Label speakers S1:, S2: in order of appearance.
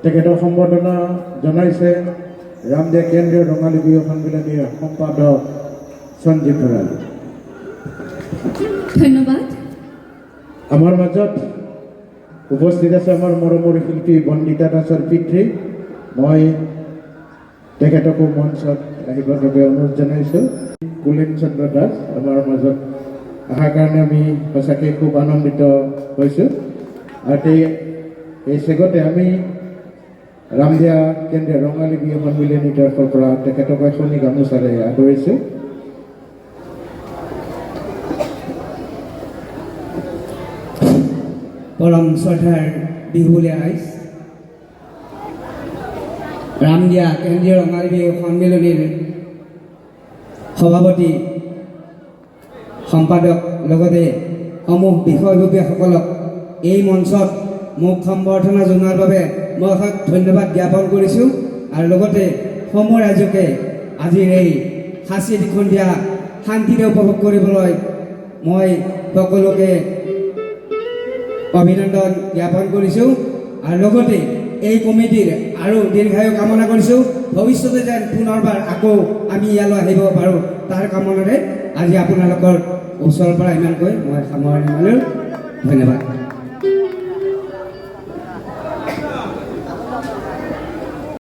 S1: তেখেতৰ সম্বৰ্ধনা জনাইছে ৰামদিয়া কেন্দ্ৰীয় ৰঙালী বিহু সন্মিলনীৰ সম্পাদক সঞ্জীৱ ভৰালী।
S2: ধন্যবাদ।
S1: আমাৰ মাজত উপস্থিত আছে আমাৰ মৰমৰ শিল্পী বন্দিতা দাসৰ পিতৃ। মই তেখেতকো মঞ্চত আহিবৰ বাবে অনুৰোধ জনাইছোঁ। কুলেন চন্দ্ৰ দাস আমাৰ মাজত অহাৰ কাৰণে আমি সঁচাকৈ খুব আনন্দিত হৈছোঁ। আৰু এই চেগতে আমি ৰামদিয়া কেন্দ্ৰীয় ৰঙালী বিহু সন্মিলনীৰ তৰফৰ পৰা তেখেতক এখনি গামোচাৰে আদৰিছোঁ।
S3: পৰম শ্ৰদ্ধাৰ বিহুলীয়া ৰাইজ, ৰামদিয়া কেন্দ্ৰীয় ৰঙালী বিহু সন্মিলনীৰ সভাপতি সম্পাদক লগতে সমূহ বিষয়ববীয়াসকলক এই মঞ্চত মোক সম্বৰ্ধনা জনোৱাৰ বাবে মই অশেষ ধন্যবাদ জ্ঞাপন কৰিছোঁ। আৰু লগতে সমূহ ৰাইজকে আজিৰ এই সাঁচি সন্ধিয়া শান্তিৰে উপভোগ কৰিবলৈ মই সকলোকে অভিনন্দন জ্ঞাপন কৰিছোঁ। আৰু লগতে এই কমিটিৰ আৰু দীৰ্ঘায়ু কামনা কৰিছোঁ। ভৱিষ্যতে যেন পুনৰবাৰ আকৌ আমি ইয়ালৈ আহিব পাৰোঁ তাৰ কামনাৰে আজি আপোনালোকৰ ওচৰৰ পৰা ইমানকৈ মই সামৰণি মাৰিলোঁ। ধন্যবাদ।